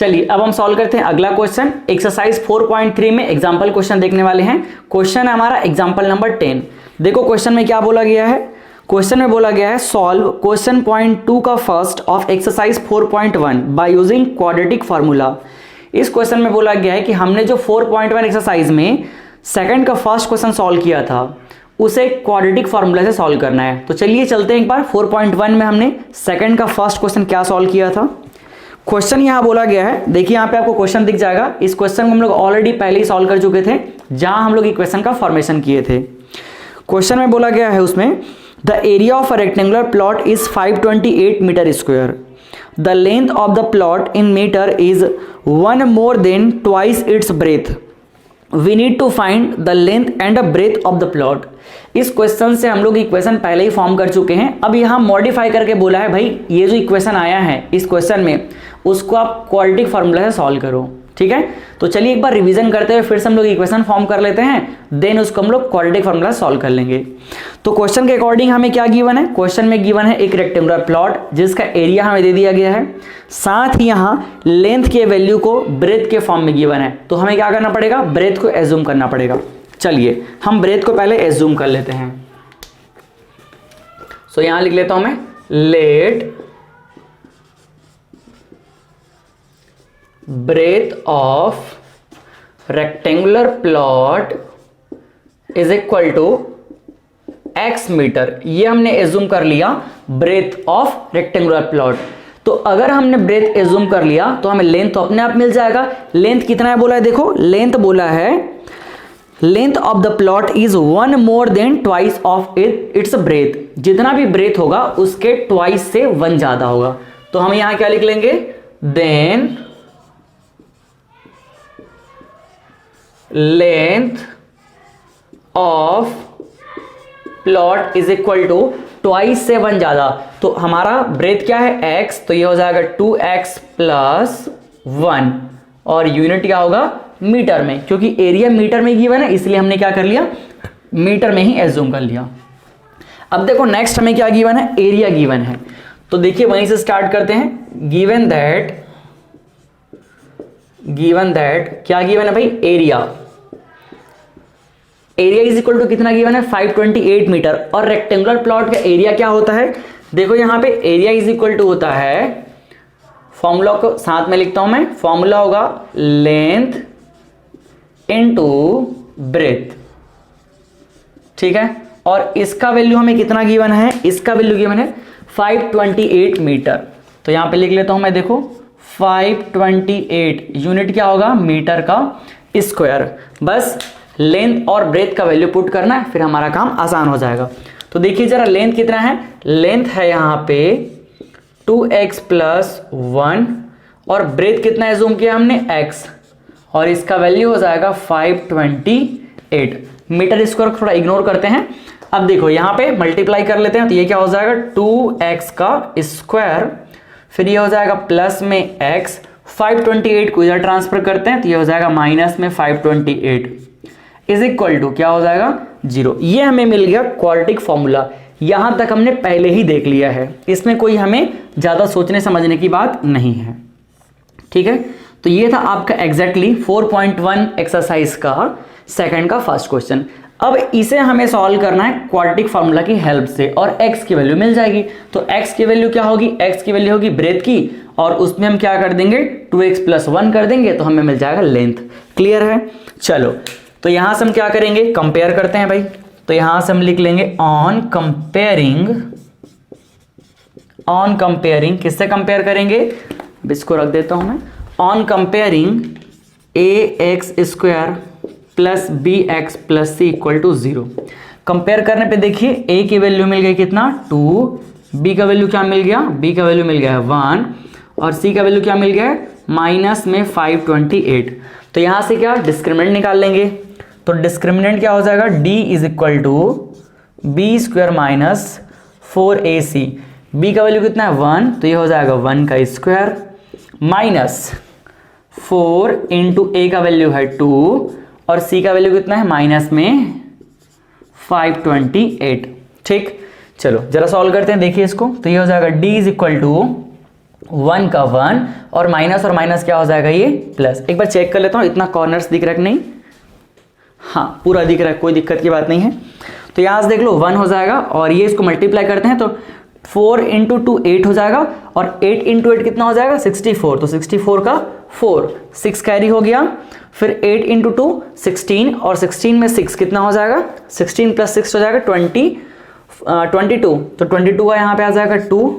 चलिए अब हम सॉल्व करते हैं अगला क्वेश्चन। एक्सरसाइज 4.3 में एग्जाम्पल क्वेश्चन देखने वाले हैं। क्वेश्चन है हमारा एग्जाम्पल नंबर 10। देखो क्वेश्चन में क्या बोला गया है। क्वेश्चन में बोला गया है सॉल्व क्वेश्चन पॉइंट 2 का first of exercise 4.1 bye using quadratic formula. इस क्वेश्चन में बोला गया है कि हमने जो 4.1 एक्सरसाइज में सेकंड का फर्स्ट क्वेश्चन सॉल्व किया था उसे क्वाड्रेटिक फार्मूला से सॉल्व करना है। तो चलिए चलते हैं एक बार। 4.1 में हमने सेकंड का फर्स्ट क्वेश्चन क्या सॉल्व किया था। क्वेश्चन यहां बोला गया है, देखिए यहां पे आपको क्वेश्चन दिख जाएगा। इस क्वेश्चन को हम लोग ऑलरेडी पहले ही सॉल्व कर चुके थे जहां हम लोग इक्वेशन का फॉर्मेशन किए थे। क्वेश्चन में बोला गया है उसमें the area of a rectangular plot is 528 metre square. The length of the plot in metre is 1 more than twice its breadth. We need to find the length and the breadth of the plot. इस question से हम लोग equation पहले ही form कर चुके हैं। अब यहाँ मॉडिफाई करके बोला है भाई ये जो इक्वेशन आया है इस क्वेश्चन में उसको आप क्वाड्रेटिक फार्मूला से सॉल्व करो। ठीक है, तो चलिए एक बार रिवीजन करते हुए फिर से हम लोग इक्वेशन फॉर्म कर लेते हैं, देन उसको हम लोग क्वाड्रेटिक फार्मूला सॉल्व कर लेंगे। तो क्वेश्चन के अकॉर्डिंग हमें क्या गिवन है। क्वेश्चन में गिवन है एक रेक्टेंगुलर प्लॉट जिसका एरिया हमें दे दिया गया है, साथ ही यहाँ लेंथ के वैल्यू को ब्रेथ के फॉर्म में गिवन है। तो हमें क्या करना पड़ेगा, ब्रेथ को एज्यूम करना पड़ेगा। चलिए हम ब्रेथ को पहले एज्यूम कर लेते हैं। सो यहां लिख लेता हूं मैं, let breadth of rectangular plot is equal to x metre. ये हमने एज्यूम कर लिया ब्रेथ ऑफ रेक्टेंगुलर प्लॉट। तो अगर हमने ब्रेथ एज्यूम कर लिया तो हमें लेंथ तो अपने आप मिल जाएगा। लेंथ कितना है बोला है, देखो लेंथ बोला है length of the plot is 1 more than twice of its breath. जितना भी ब्रेथ होगा उसके ट्वाइस से 1 ज्यादा होगा। तो हम यहां क्या लिख लेंगे, then length of plot is equal to twice से 1 ज्यादा। तो हमारा ब्रेथ क्या है x, तो ये हो जाएगा 2x प्लस 1 और यूनिट क्या होगा मीटर में, क्योंकि एरिया मीटर में गिवन है इसलिए हमने क्या कर लिया मीटर में ही एज्यूम कर लिया। अब देखो नेक्स्ट हमें क्या गिवन है, एरिया गिवन है। तो देखिए वहीं से स्टार्ट करते हैं। गिवन दैट क्या गिवन है भाई, area. Area is equal to कितना गिवन है, 528 मीटर। और रेक्टेंगुलर प्लॉट का एरिया क्या होता है, देखो यहां पे एरिया इज इक्वल टू होता है, फॉर्मूला को साथ में लिखता हूं मैं, फॉर्मूला होगा लेंथ इनटू ब्रेथ। ठीक है, और इसका वैल्यू हमें कितना गिवन है, इसका वैल्यू गिवन है 528 मीटर। तो यहां पे लिख लेता हूं मैं, देखो 528 यूनिट क्या होगा मीटर का स्क्वायर। बस लेंथ और ब्रेथ का वैल्यू पुट करना है, फिर हमारा काम आसान हो जाएगा। तो देखिए जरा लेंथ कितना है, लेंथ है यहां पे 2x प्लस 1 और ब्रेथ कितना एज्यूम किया हमने x, और इसका वैल्यू हो जाएगा 528 मीटर स्क्वायर। थोड़ा इग्नोर करते हैं। अब देखो यहां पे मल्टीप्लाई कर लेते हैं, तो ये क्या हो जाएगा 2x का स्क्वायर, फिर ये हो जाएगा प्लस में x, 528 को इधर ट्रांसफर करते हैं तो ये हो जाएगा माइनस में 528 इज इक्वल टू क्या हो जाएगा 0। ये हमें मिल गया क्वाड्रेटिक फॉर्मूला। यहां तक हमने पहले ही देख लिया है, इसमें कोई हमें ज्यादा सोचने समझने की बात नहीं है। ठीक है, तो ये था आपका एग्जैक्टली 4.1 एक्सरसाइज का सेकंड का फर्स्ट क्वेश्चन। अब इसे हमें सॉल्व करना है क्वाड्रेटिक फार्मूला की हेल्प से, और x की वैल्यू मिल जाएगी। तो x की वैल्यू क्या होगी, x की वैल्यू होगी ब्रेथ की, और उसमें हम क्या कर देंगे 2x प्लस 1 कर देंगे, तो हमें मिल जाएगा लेंथ। क्लियर है, चलो तो यहां से हम क्या करेंगे, कंपेयर करते हैं भाई। तो यहां से हम लिख लेंगे ऑन कंपेयरिंग, किससे कंपेयर करेंगे, इसको रख देता हूं मैं, on comparing ax square plus bx plus c equal to 0। Compare करने पे देखिए a की वैल्यू मिल गई कितना 2, b का वैल्यू क्या मिल गया, b का वैल्यू मिल गया 1, और c का वैल्यू क्या मिल गया माइनस में 528। तो यहां से क्या डिस्क्रिमिनेंट निकाल लेंगे। तो डिस्क्रिमिनेंट क्या हो जाएगा, d is equal to B square minus 4ac। b का वैल्यू कितना है 1, तो ये हो जाएगा 1 का स्क्वायर माइनस 4 इंटू a का वैल्यू है 2 और c का वैल्यू कितना है माइनस में 528। ठीक, चलो जरा सॉल्व करते हैं, देखिए इसको। तो ये हो जाएगा d इज इक्वल टू 1 का 1 और माइनस क्या हो जाएगा ये प्लस। एक बार चेक कर लेता हूँ इतना कॉर्नर्स दिख रहा है कि नहीं, हाँ पूरा दिख रहा है, कोई दिक्कत की बात नहीं है। तो यहाँ से देख लो 1 हो जाएगा और ये इसको मल्टीप्लाई करते हैं तो 4 इंटू 2 8 हो जाएगा और 8 इंटू 8 कितना हो जाएगा 64, तो 64 का 4 6 कैरी हो गया। फिर 8 इंटू 2 16 और 16 में 6 कितना हो जाएगा 16 प्लस 6 हो जाएगा 22, तो 22 का यहाँ पे आ जाएगा 2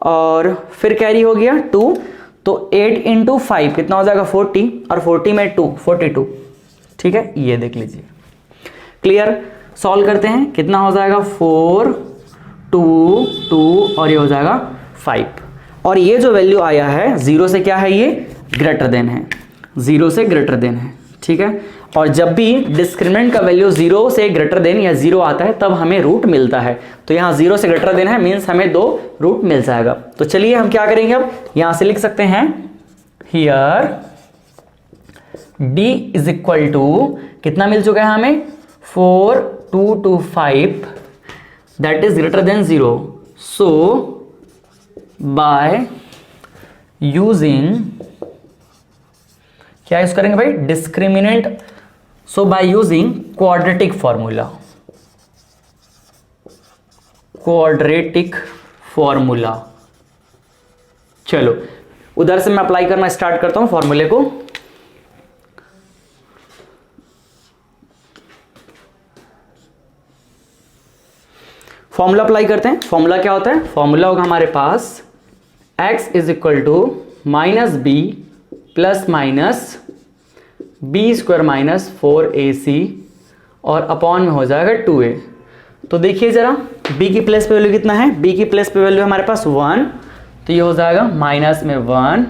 और फिर कैरी हो गया 2, तो 8 इंटू 5 कितना हो जाएगा 40 और 40 में 2 42। ठीक है, ये देख लीजिए। क्लियर, सॉल्व करते हैं कितना हो जाएगा 4 2 2 और ये हो जाएगा 5 और ये जो वैल्यू आया है 0 से क्या है, ये ग्रेटर देन है, 0 से ग्रेटर देन है। ठीक है, और जब भी डिस्क्रिमिनेंट का वैल्यू 0 से ग्रेटर देन या 0 आता है तब हमें रूट मिलता है। तो यहाँ 0 से ग्रेटर देन है मीन्स हमें 2 रूट मिल जाएगा। तो चलिए हम क्या करेंगे, अब यहां से लिख सकते हैं here d is equal to कितना मिल चुका है हमें 4 2 2 5 that is greater than 0। So by using क्या यूज करेंगे भाई, discriminant. So by using quadratic formula, quadratic formula. चलो उधर से मैं अप्लाई करना स्टार्ट करता हूं फॉर्मूले को। फॉर्मूला अप्लाई करते हैं। फॉर्मूला क्या होता है, फॉर्मूला होगा हमारे पास x is equal to minus B plus minus B square minus 4ac और अपॉन में हो जाएगा 2a। तो देखिए जरा b की प्लेस पे वैल्यू कितना है, b की प्लेस पे वैल्यू हमारे पास 1, तो ये हो जाएगा माइनस में 1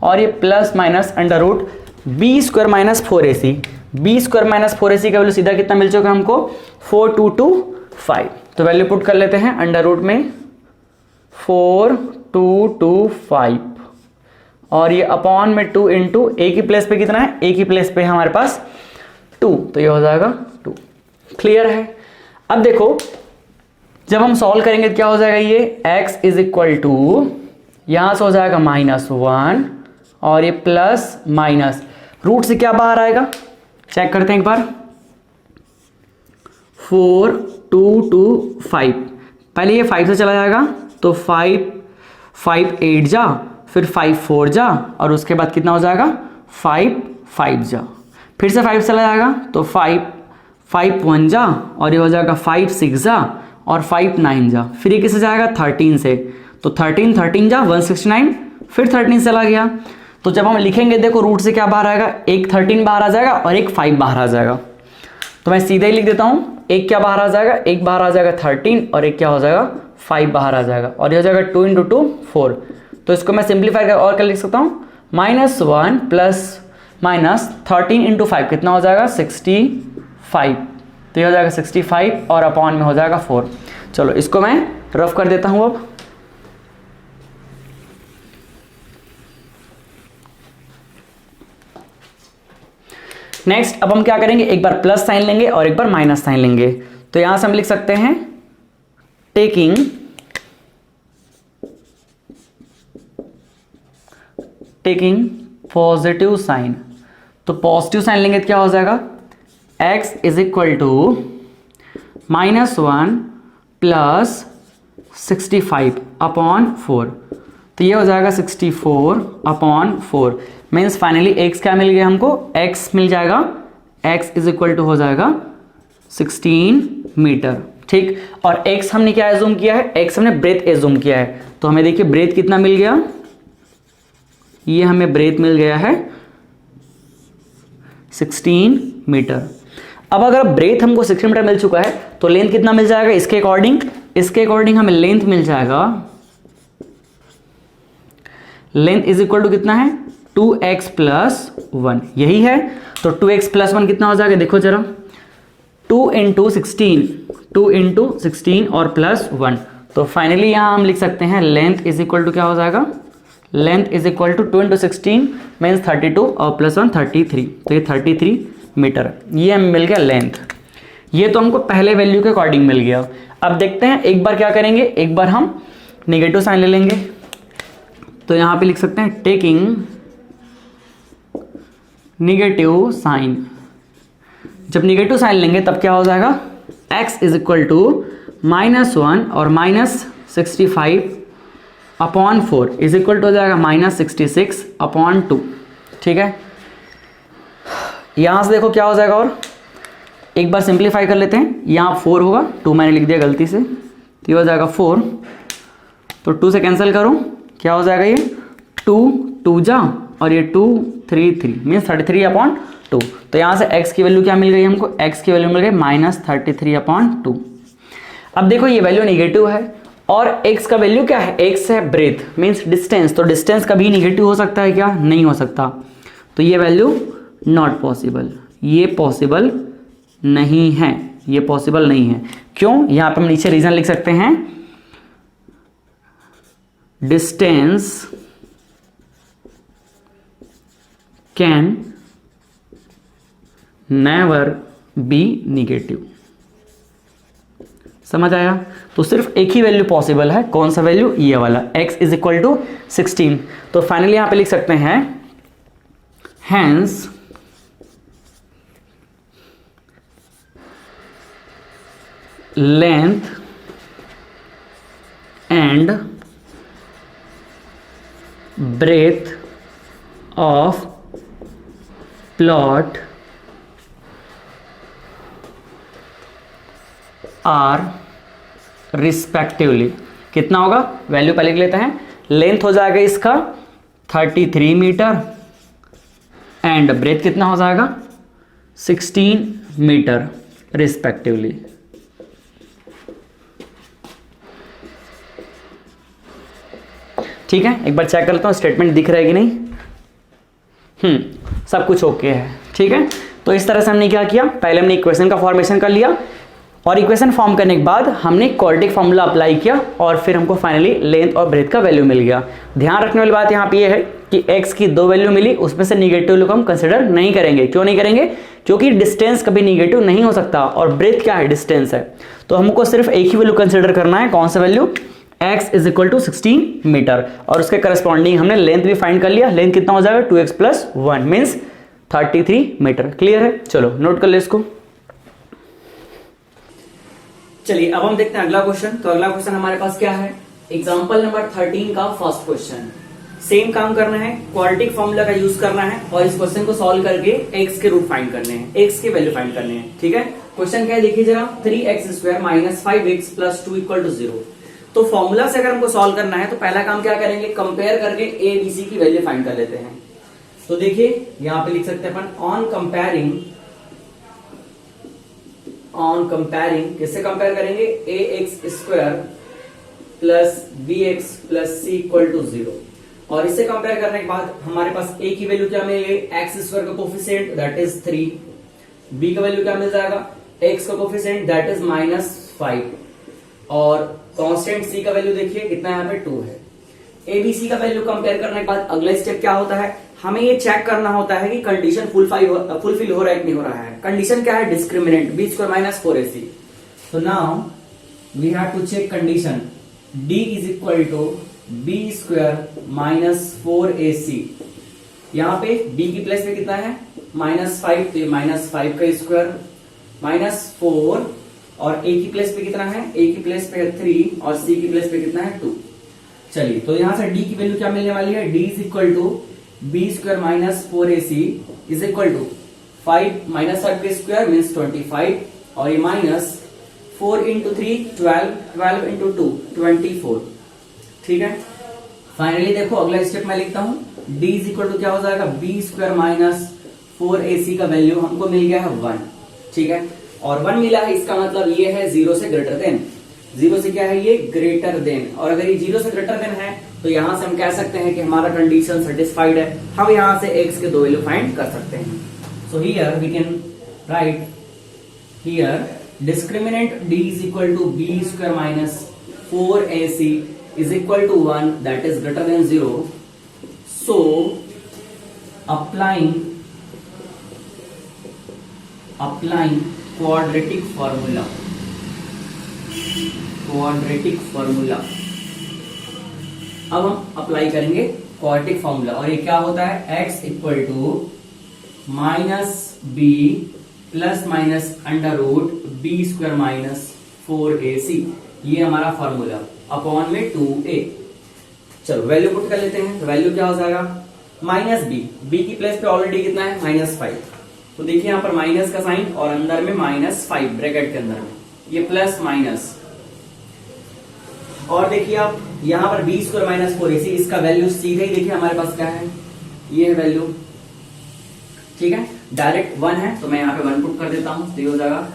और ये plus minus under root B square minus 4ac। B square minus 4ac का वैल्यू सीधा कितना मिल चुका है हमको 4225। तो वैल्यू पुट कर लेते हैं अंडर रूट में 4225 और ये अपॉन में 2 इंटू ए की प्लेस पे कितना है, ए की प्लेस पे हमारे पास 2, तो ये हो जाएगा 2। क्लियर है। अब देखो जब हम सॉल्व करेंगे तो क्या हो जाएगा, ये x इज इक्वल टू यहां से हो जाएगा -1 और ये प्लस माइनस रूट से क्या बाहर आएगा, चेक करते हैं एक बार। 4 2 2 5, पहले ये 5 से चला जाएगा तो 5 5 8 जा, फिर 5 4 जा और उसके बाद कितना हो जाएगा 5 5 जा, फिर से 5 चला जाएगा तो 5 5 1 जा और ये हो जाएगा 5 6 जा और 5 9 जा, फिर ये किससे जाएगा 13 से, तो 13 13 जा 169, फिर 13 चला गया। तो जब हम लिखेंगे देखो रूट से क्या बाहर आएगा, एक 13 बाहर आ जाएगा और एक 5 बाहर आ जाएगा। तो मैं सीधे ही लिख देता हूं, एक क्या बाहर आ जाएगा, एक बाहर आ जाएगा 13 और एक क्या हो जाएगा 5 बाहर आ जाएगा और ये हो जाएगा 2 इंटू 2 4। तो इसको मैं सिंप्लीफाई कर और क्या लिख सकता हूं, -1 प्लस माइनस 13 इंटू 5 कितना हो जाएगा 65, तो ये हो जाएगा 65 और अपॉन में हो जाएगा 4। चलो इसको मैं रफ कर देता हूं। अब नेक्स्ट अब हम क्या करेंगे, एक बार प्लस साइन लेंगे और एक बार माइनस साइन लेंगे। तो यहां से हम लिख सकते हैं टेकिंग पॉजिटिव साइन। तो पॉजिटिव साइन लेंगे तो क्या हो जाएगा, x is equal to -1 plus 65 upon 4, तो ये हो जाएगा 64 अपॉन 4 मीन्स फाइनली x क्या मिल गया हमको, x मिल जाएगा, x इज इक्वल टू हो जाएगा 16 मीटर। ठीक, और x हमने क्या एज्यूम किया है, x हमने ब्रेथ एज्यूम किया है। तो हमें देखिए ब्रेथ कितना मिल गया, ये हमें ब्रेथ मिल गया है 16 मीटर। अब अगर ब्रेथ हमको 16 मीटर मिल चुका है तो लेंथ कितना मिल जाएगा, इसके अकॉर्डिंग हमें लेंथ मिल जाएगा, लेंथ इज इक्वल टू कितना है 2x प्लस 1, यही है। तो 2x प्लस 1 कितना हो जाएगा, देखो जरा 2 इंटू 16 और प्लस 1। तो फाइनली यहां हम लिख सकते हैं लेंथ इज इक्वल टू क्या हो जाएगा, length is equal to 2 into 16 means 32 और प्लस 1 33, तो ये 33 मीटर, ये हमें मिल गया लेंथ। ये तो हमको पहले वैल्यू के अकॉर्डिंग मिल गया। अब देखते हैं एक बार क्या करेंगे, एक बार हम नेगेटिव साइन ले लेंगे। तो यहाँ पे लिख सकते हैं टेकिंग निगेटिव साइन। जब निगेटिव साइन लेंगे तब क्या हो जाएगा, x इज इक्वल टू -1 और -65/4 इज इक्वल टू हो जाएगा -66/2। ठीक है, यहां से देखो क्या हो जाएगा, और एक बार सिंप्लीफाई कर लेते हैं। यहाँ 4 होगा, 2 मैंने लिख दिया गलती से, तो ये हो जाएगा 4, तो 2 से कैंसिल करो, क्या हो जाएगा ये 2 जा, और ये 2 3 3 मीन्स 33/2। तो यहाँ से x की वैल्यू क्या मिल गई हमको, x की वैल्यू मिल गई -33/2। अब देखो ये वैल्यू नेगेटिव है और x का वैल्यू क्या है, x है ब्रेथ मीन्स डिस्टेंस, तो डिस्टेंस कभी नेगेटिव हो सकता है क्या, नहीं हो सकता। तो ये वैल्यू नॉट पॉसिबल, ये पॉसिबल नहीं है, ये पॉसिबल नहीं है। क्यों, यहाँ पे हम नीचे रीजन लिख सकते हैं, distance can never be negative. समझ आया, तो सिर्फ एक ही वैल्यू पॉसिबल है, कौन सा वैल्यू, ये वाला x इज इक्वल टू 16। तो फाइनली यहां पे लिख सकते हैं hence length and breadth of plot are respectively. कितना होगा, वैल्यू पहले लिख लेते हैं, लेंथ हो जाएगा इसका 33 मीटर एंड ब्रेथ कितना हो जाएगा 16 मीटर रिस्पेक्टिवली। ठीक है, एक बार चेक कर लेता हूं स्टेटमेंट दिख रहा है कि नहीं। सब कुछ ओके है। ठीक है, तो इस तरह से हमने क्या किया, पहले हमने इक्वेशन का फॉर्मेशन कर लिया और इक्वेशन फॉर्म करने के बाद हमने क्वाड्रेटिक फॉर्मूला अप्लाई किया और फिर हमको फाइनली लेंथ और ब्रेथ का वैल्यू मिल गया। ध्यान रखने वाली बात यहाँ पे ये है कि x की 2 वैल्यू मिली, उसमें से निगेटिव को हम कंसिडर नहीं करेंगे। क्यों नहीं करेंगे, क्योंकि डिस्टेंस कभी निगेटिव नहीं हो सकता और ब्रेथ क्या है, डिस्टेंस है। तो हमको सिर्फ एक ही वैल्यू कंसिडर करना है, कौन सा value, x is equal to 16 metre, और उसके करस्पॉन्डिंग हमने लेंथ भी फाइंड कर लिया। लेंथ कितना हो जाएगा 2x + 1 मीन्स 33 मीटर। क्लियर है, चलो नोट कर ले इसको। चलिए अब हम देखते हैं अगला क्वेश्चन। तो अगला क्वेश्चन हमारे पास क्या है, एग्जांपल नंबर 13 का फर्स्ट क्वेश्चन। सेम काम करना है, क्वाड्रेटिक फॉर्मूला का यूज करना है और इस क्वेश्चन को सॉल्व करके x के रूट फाइंड करने हैं, x के वैल्यू फाइंड करने हैं। ठीक है, क्वेश्चन क्या है देखिए जरा, 3x² - 5x + 2 = 0। तो फॉर्मूला से अगर हमको सॉल्व करना है तो पहला काम क्या करेंगे, कंपेयर करके a b c की वैल्यू फाइंड कर लेते हैं। तो देखिए यहां पे लिख सकते हैं अपन ऑन कंपेयरिंग किससे कंपेयर करेंगे, ax² + bx + c = 0। और इससे कंपेयर करने के बाद हमारे पास a की वैल्यू क्या मिलेगी, x² का कोफिशिएंट दैट इज 3, b का वैल्यू क्या मिल जाएगा, x का कोफिशिएंट दैट इज -5 और कांस्टेंट c का वैल्यू देखिए कितना यहाँ पे 2 है। abc का वैल्यू कंपेयर करने के बाद अगला स्टेप क्या होता है, हमें ये चेक करना होता है कि कंडीशन फुलफिल हो रहा है कि नहीं हो रहा है। कंडीशन क्या है, डिस्क्रिमिनेंट b² - 4ac। तो now we have to check condition d is equal to b² - 4ac। यहाँ पे b की प्लेस पे कितना है -5, तो ये -5 का स्क्वायर -4 और a की प्लेस पे कितना है, a की प्लेस पे है 3 और c की प्लेस पे कितना है 2। चलिए तो यहां से d की वैल्यू क्या मिलने वाली है, d is equal to b² - 4ac is equal to 5 - 5 का स्क्वायर मीन्स 25 और ये -4 × 3 12, 12 × 2 24। ठीक है, फाइनली देखो अगला स्टेप मैं लिखता हूं, d इज इक्वल टू क्या हो जाएगा, b² - 4ac का वैल्यू हमको मिल गया है 1। ठीक है, और 1 मिला है, इसका मतलब ये है 0 से ग्रेटर देन। 0 से क्या है ये, ग्रेटर देन, और अगर ये 0 से ग्रेटर देन है तो यहां से हम कह सकते हैं कि हमारा कंडीशन सेटिस्फाइड है। हम यहां से x के 2 वैल्यू फाइंड कर सकते हैं। So here we can write here discriminant d is equal to b² - 4ac is equal to 1 that is greater than 0। So applying quadratic formula अब हम अप्लाई करेंगे क्वाड्रेटिक फॉर्मूला, और ये क्या होता है, x equal to minus B plus minus under root B square minus 4ac, ये हमारा फॉर्मूला अपॉन में 2a। चलो वैल्यू पुट कर लेते हैं, तो वैल्यू क्या हो जाएगा, माइनस बी की प्लेस पे ऑलरेडी कितना है -5, तो देखिए यहाँ पर माइनस का साइन और अंदर में -5 ब्रैकेट के अंदर में, ये प्लस माइनस, और देखिए आप यहाँ पर बी स्क्वायर माइनस 4ac, इसका वैल्यू सीधे ही देखिए हमारे पास क्या है, ये है वैल्यू, ठीक है, डायरेक्ट 1 है तो मैं यहाँ पे 1 पुट कर देता हूं, तो ये हो जाएगा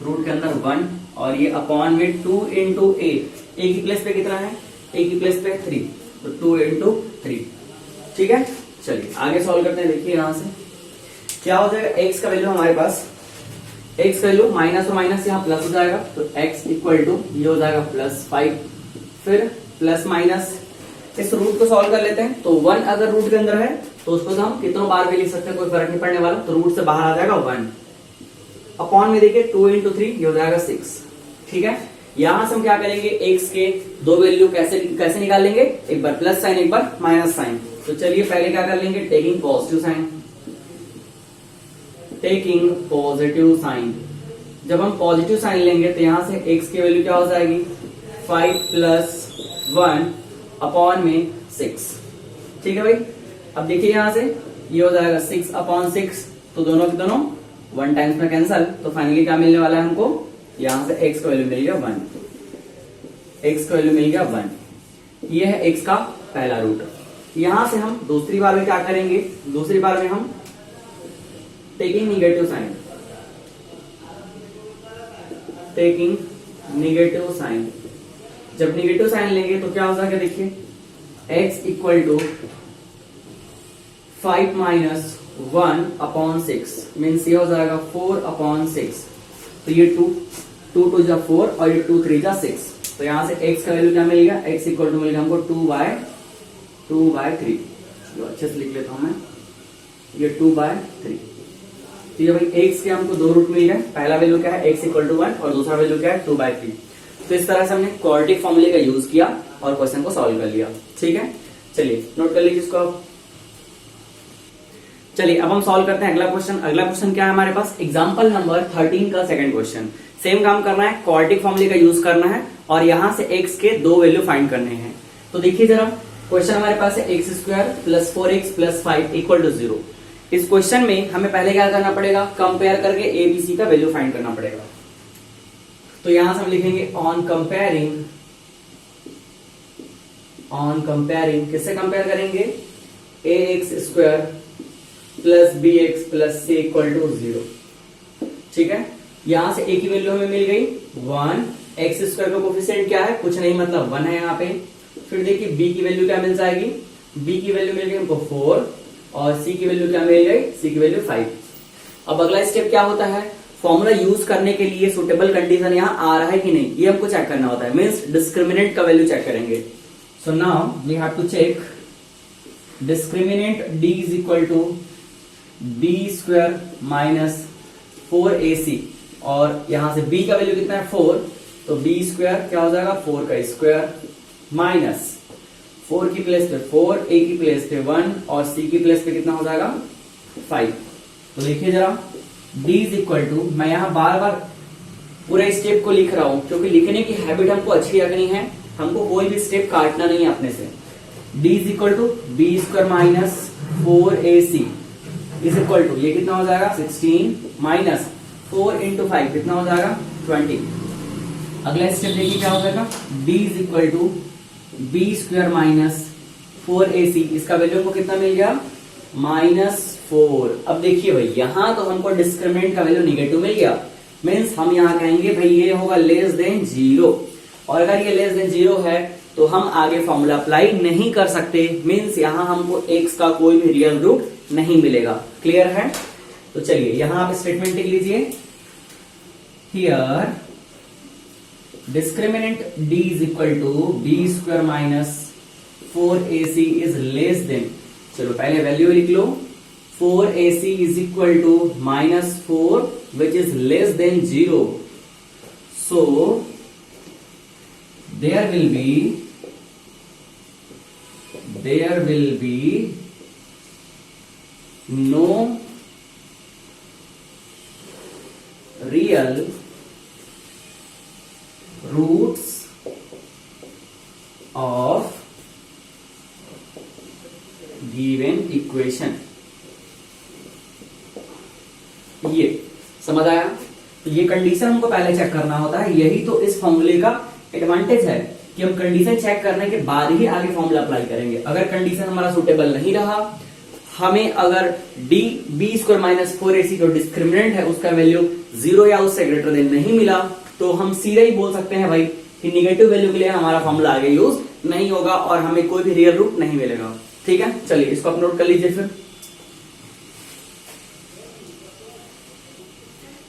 रूट के अंदर 1 और ये अपॉन में 2 इंटू ए की प्लेस पे कितना है, ए की प्लेस पे 3, तो 2 इंटू 3, ठीक है। चलिए आगे सॉल्व करते हैं, देखिए यहां से क्या हो जाएगा, एक्स का वैल्यू हमारे पास, एक्स का वैल्यू माइनस और माइनस यहाँ प्लस हो जाएगा, तो एक्स इक्वल टू ये हो जाएगा +5, फिर प्लस माइनस, इस रूट को सॉल्व कर लेते हैं, तो 1 अगर रूट के अंदर है तो उसको तो हम कितनों बार भी लिख सकते हैं, कोई फर्क नहीं पड़ने वाला, तो रूट से बाहर आ जाएगा 1, अपॉन में देखिए 2 इंटू 3 ये हो जाएगा 6, ठीक है। यहां से हम क्या करेंगे, एक्स के दो वैल्यू कैसे निकाल लेंगे, एक बार प्लस साइन एक बार माइनस साइन, तो चलिए पहले क्या कर लेंगे, taking positive sign, taking positive sign, जब हम पॉजिटिव साइन लेंगे तो यहां से x की वैल्यू क्या हो जाएगी, 5 + 1 अपॉन में 6, ठीक है भाई। अब देखिए यहां से ये हो जाएगा 6 अपॉन 6, तो दोनों के दोनों 1 टाइम्स में कैंसल, तो फाइनली क्या मिलने वाला है हमको, यहां से x का वैल्यू मिल गया 1, x का वैल्यू मिल गया 1, ये है x का पहला रूट। यहां से हम दूसरी बार में क्या करेंगे, दूसरी बार में हम taking negative sign, taking negative sign, जब निगेटिव साइन लेंगे तो क्या हो जाएगा, देखिए x equal to 5 minus 1 upon 6, means ये हो जाएगा 4 अपॉन 6, तो ये 2 2 जा 4 और ये 2 3 जा 6, तो यहां से x का वैल्यू क्या मिलेगा, x इक्वल टू मिलेगा हमको 2/3, जो अच्छे से लिख लेता हूं मैं, ये 2/3, तो ये भाई x के हमको दो रूट मिल गए, पहला वैल्यू क्या है x इक्वल टू 1 और दूसरा वैल्यू क्या है 2/3, तो इस तरह से हमने क्वाड्रेटिक फॉर्मूले का यूज किया और क्वेश्चन को सॉल्व कर लिया, ठीक है। चलिए नोट कर लीजिए इसको आप। चलिए अब हम सॉल्व करते हैं अगला क्वेश्चन। अगला क्वेश्चन क्या है हमारे पास, एग्जांपल नंबर 13 का सेकंड क्वेश्चन। सेम काम करना है, क्वाड्रेटिक फॉर्मूले का यूज करना है और यहां से x के दो वैल्यू फाइंड करने हैं। तो देखिए जरा, क्वेश्चन हमारे पास है x² + 4x + 5 = 0। इस क्वेश्चन में हमें पहले क्या करना पड़ेगा, कंपेयर करके a b c का वैल्यू फाइंड करना पड़ेगा। तो यहां से हम लिखेंगे ऑन कंपेयरिंग, किससे कंपेयर करेंगे, ax² + bx + c = 0, ठीक है। यहां से a की वैल्यू हमें मिल गई 1, x² का कोफिशिएंट क्या है, कुछ नहीं मतलब 1 है यहाँ पे। फिर देखिए b की वैल्यू क्या मिल जाएगी, b की वैल्यू मिल गई हमको 4 और c की वैल्यू क्या मिल गई, c की वैल्यू 5। अब अगला स्टेप क्या होता है, फॉर्मूला यूज करने के लिए सुटेबल कंडीशन यहाँ आ रहा है कि नहीं, ये हमको चेक करना होता है, मीन्स डिस्क्रिमिनेंट का वैल्यू चेक करेंगे। So now we have to check discriminant d = b² - 4ac, और यहां से b का वैल्यू कितना है 4, तो b² क्या हो जाएगा 4 का स्क्वायर माइनस 4 की प्लेस पे 4, a की प्लेस पे 1 और c की प्लेस पे कितना हो जाएगा 5। तो देखिए जरा d = मैं यहां बार बार पूरे स्टेप को लिख रहा हूं क्योंकि लिखने की हैबिट हमको अच्छी रखनी है, हमको कोई भी स्टेप काटना नहीं है अपने से। d = b² - 4ac = ये कितना हो जाएगा 16 माइनस 4 × 5 कितना हो जाएगा 20। अगला स्टेप देखिए क्या हो जाएगा, d = b² - 4ac, इसका वैल्यू को कितना मिल गया -4। अब देखिए भाई यहां तो हमको डिस्क्रिमिनेंट का वैल्यू निगेटिव मिल गया, मीन्स हम यहां कहेंगे भाई ये होगा <0, और अगर ये <0 है तो हम आगे फॉर्मूला अप्लाई नहीं कर सकते, मीन्स यहां हमको x का कोई भी रियल रूट नहीं मिलेगा। क्लियर है, तो चलिए यहां आप स्टेटमेंट लिख लीजिए, here discriminant d = b² - 4ac is less than, चलो पहले वैल्यू लिख लो, 4ac = -4 which is less than 0, so there will be there will be no real roots of given equation. ये समझ आया? तो ये कंडीशन हमको पहले चेक करना होता है। यही तो इस फॉर्मूले का एडवांटेज है कि हम कंडीशन चेक करने के बाद ही आगे फॉर्मूला अप्लाई करेंगे। अगर कंडीशन हमारा सुटेबल नहीं रहा, हमें अगर D B square minus 4ac जो डिस्क्रिमिनेंट है उसका वैल्यू 0 या उससे ग्रेटर देन नहीं मिला, तो हम सीधे ही बोल सकते हैं भाई कि निगेटिव वैल्यू के लिए हमारा फॉर्मूला आगे यूज नहीं होगा और हमें कोई भी रियल रूट नहीं मिलेगा। ठीक है, चलिए इसको आप नोट कर लीजिए। फिर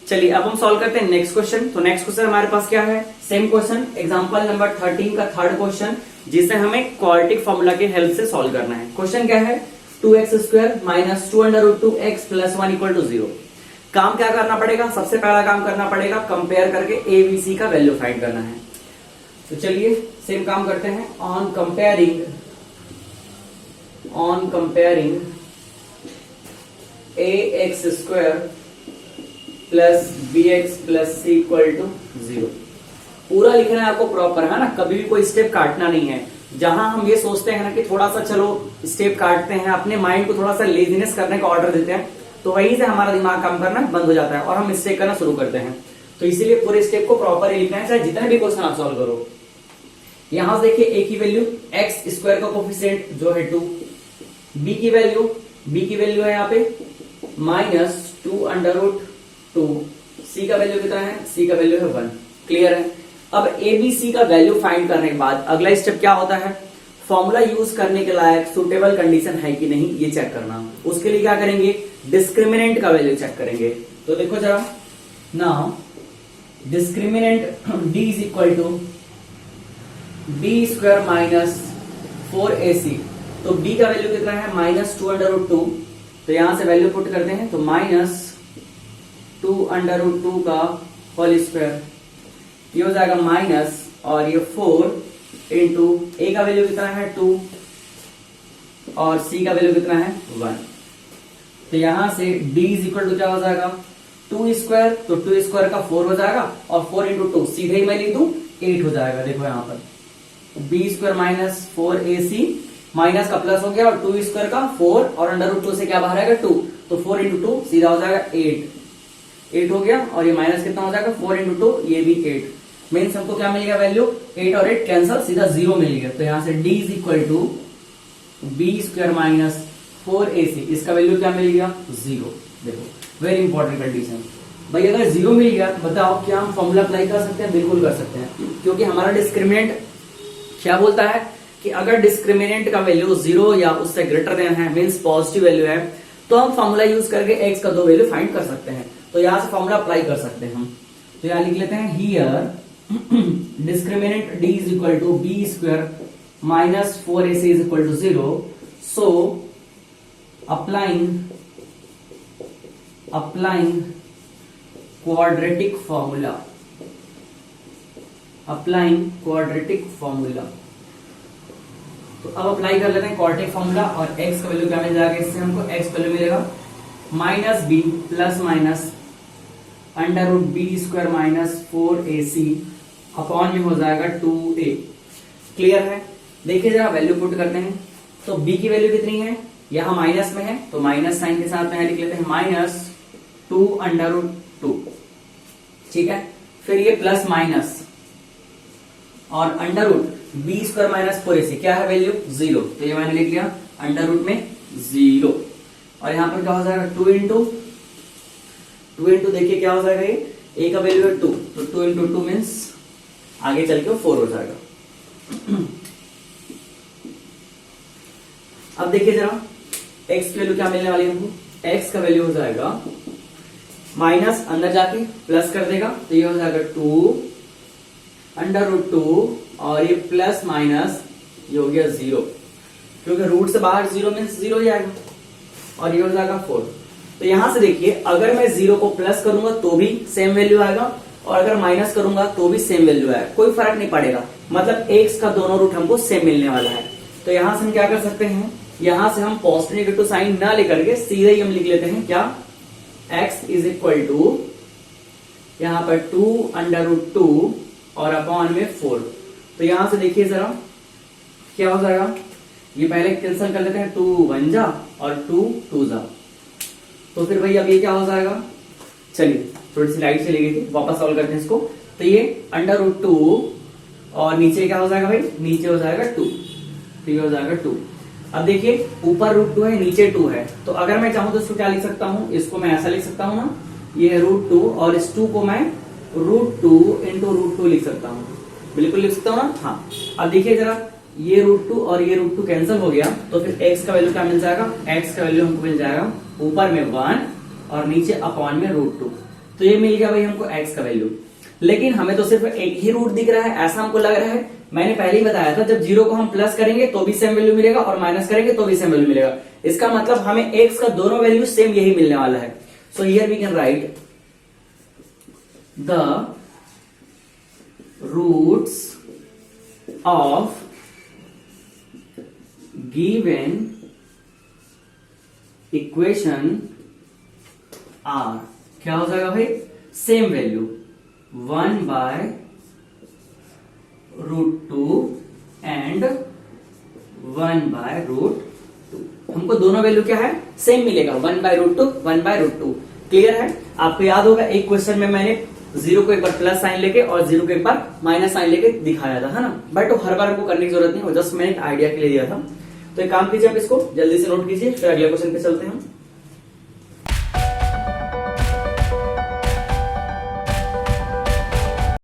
चलिए अब हम सॉल्व करते हैं नेक्स्ट क्वेश्चन। तो नेक्स्ट क्वेश्चन हमारे पास क्या है? सेम क्वेश्चन, एग्जांपल नंबर 13 का थर्ड क्वेश्चन, जिसे हमें क्वाड्रेटिक फॉर्मूला के हेल्प से सॉल्व करना है। क्वेश्चन क्या है? 2x² minus 2√2x plus 1 equal to 0। काम क्या करना पड़ेगा? सबसे पहला काम करना पड़ेगा कंपेयर करके ए बी सी का वैल्यू फाइंड करना है। तो चलिए सेम काम करते हैं। On comparing ax² plus bx plus c equal to 0। पूरा लिखना है आपको प्रॉपर, है ना, कभी भी कोई स्टेप काटना नहीं है। जहां हम ये सोचते हैं ना कि थोड़ा सा चलो स्टेप काटते हैं, अपने माइंड को थोड़ा सा लेजीनेस करने का ऑर्डर देते हैं, तो वहीं से हमारा दिमाग काम करना बंद हो जाता है और हम मिस्टेक करना शुरू करते हैं। तो इसीलिए पूरे स्टेप को प्रॉपर लिखना है, चाहे जितने भी क्वेश्चन आप सॉल्व करो। यहां से देखिए a की वैल्यू x² का कोफिशिएंट जो है 2, b की वैल्यू है यहाँ पे माइनस 2√2, c का वैल्यू कितना है? c का वैल्यू है 1। क्लियर है? अब a b c का वैल्यू फाइंड करने के बाद अगला स्टेप क्या होता है? फॉर्मूला यूज करने के लायक सुटेबल कंडीशन है कि नहीं ये चेक करना। उसके लिए क्या करेंगे? डिस्क्रिमिनेंट का वैल्यू चेक करेंगे। तो देखो जरा, now discriminant d is equal to b² minus 4ac। तो b का वैल्यू कितना है? माइनस 2√2। तो यहां से वैल्यू पुट करते हैं, तो माइनस 2√2 का होल स्क्वायर, ये हो जाएगा माइनस, और ये 4 इंटू a का वैल्यू कितना है? 2 और c का वैल्यू कितना है? 1। तो यहां से d इज इक्वल टू क्या हो जाएगा? 2², तो 2² का 4 हो जाएगा, और 4 इंटू 2 सीधे ही मैं लिख दूं 8 हो जाएगा। देखो यहाँ पर b² माइनस 4ac, माइनस का प्लस हो गया, और 2² का 4 और √2 से क्या बाहर आएगा? 2, तो 4 इंटू 2 सीधा हो जाएगा 8 हो गया, और ये माइनस कितना हो जाएगा? 4 इंटू 2, ये भी 8। मीन्स हमको क्या मिल गया वैल्यू? 8 और 8 कैंसल, सीधा 0 मिल गया। तो यहां से d is equal to b² minus 4ac, इसका वैल्यू क्या मिल गया? 0। देखो वेरी इंपॉर्टेंट कंडीशन भाई, अगर 0 मिल गया तो बताओ क्या हम फॉर्मूला अप्लाई कर सकते हैं? बिल्कुल कर सकते हैं, क्योंकि हमारा डिस्क्रिमिनेंट क्या बोलता है कि अगर डिस्क्रिमिनेंट का वैल्यू 0 या उससे ग्रेटर देन है, मींस पॉजिटिव वैल्यू है, तो हम फॉर्मूला यूज करके x का 2 वैल्यू फाइंड कर सकते हैं। तो यहां से फॉर्मूला अप्लाई कर सकते हैं हम। तो यहां लिख लेते हैं here discriminant d is equal to b² minus 4ac is equal to 0। So applying quadratic formula. तो अब अप्लाई कर लेते हैं क्वाड्रेटिक फॉर्मूला, और x का वैल्यू क्या मिल जाएगा? इससे हमको x वैल्यू मिलेगा minus b plus minus √b² minus 4ac upon में हो जाएगा 2a। क्लियर है? देखिए जरा वैल्यू पुट करते हैं। तो b की वैल्यू कितनी है? यहां माइनस में है, तो माइनस साइन के साथ में लिख लेते हैं माइनस 2√2। ठीक है, फिर ये प्लस माइनस और √b² माइनस 4ac क्या है वैल्यू? 0। तो ये मैंने लिख लिया √ में 0, और यहां पर क्या हो जाएगा? 2 इंटू देखिए क्या हो जाएगा? ये a का वैल्यू है 2, तो 2 इंटू 2 मीन्स आगे चल के 4 हो जाएगा। अब देखिए जरा x की वैल्यू क्या मिलने वाली है हमको? x का वैल्यू हो जाएगा माइनस, अंदर जाके प्लस कर देगा, तो ये हो जाएगा 2 और ये प्लस माइनस ये हो गया 0, क्योंकि रूट से बाहर 0 मीन्स 0 हो जाएगा, और ये हो जाएगा 4। तो यहां से देखिए अगर मैं 0 को प्लस करूंगा तो भी सेम वैल्यू आएगा, और अगर माइनस करूंगा तो भी सेम वैल्यू आएगा, कोई फर्क नहीं पड़ेगा। मतलब x का दोनों रूट हमको सेम मिलने वाला है। तो यहां से हम क्या कर सकते हैं, यहां से हम पॉजिटिव नेगेटिव साइन ना लेकर के सीधे ही हम लिख लेते हैं क्या, x इज इक्वल टू यहां पर 2√2 और अपॉन में 4। तो यहां से देखिए जरा क्या हो जाएगा, ये पहले कैंसिल कर लेते हैं, 2 1 जा और 2 2 जा। तो फिर भाई अब ये क्या हो जाएगा, चलिए थोड़ी सी लाइट चली गई थी, वापस सॉल्व करते हैं इसको। तो ये √2 और नीचे क्या हो जाएगा भाई, नीचे हो जाएगा 2, तो ये हो जाएगा 2। अब देखिए ऊपर √2 है, नीचे 2 है, तो अगर मैं चाहूं तो इसको क्या लिख सकता हूं, इसको मैं ऐसा लिख सकता हूं ना, ये है √2 और इस 2 को मैं √2 इंटू √2 लिख सकता हूं, बिल्कुल लिख सकता हूं ना। हाँ अब देखिए जरा, ये √2 और ये √2 कैंसिल हो गया, तो फिर x का वैल्यू क्या मिल जाएगा, x का वैल्यू हमको मिल जाएगा ऊपर में 1 और नीचे अपॉन में √2। तो ये मिल गया भाई हमको x का वैल्यू। लेकिन हमें तो सिर्फ एक ही रूट दिख रहा है, ऐसा हमको लग रहा है। मैंने पहले ही बताया था, जब 0 को हम प्लस करेंगे तो भी सेम वैल्यू मिलेगा और माइनस करेंगे तो भी सेम वैल्यू मिलेगा। इसका मतलब हमें x का दोनों वैल्यू सेम यही मिलने वाला है। So here we can write the roots of given equation are, क्या हो जाएगा भाई, सेम वैल्यू 1/√2 एंड 1/√2। हमको दोनों वैल्यू क्या है, सेम मिलेगा, 1/√2 1/√2। क्लियर है। आपको याद होगा एक क्वेश्चन में मैंने 0 को एक बार प्लस साइन लेके और 0 को एक बार माइनस साइन लेके दिखाया था, है ना। बट हर बार आपको करने की जरूरत नहीं, वो जस्ट मैंने एक आइडिया के लिए दिया था। तो एक काम कीजिए, आप इसको जल्दी से नोट कीजिए, फिर अगले क्वेश्चन पे चलते हैं हम।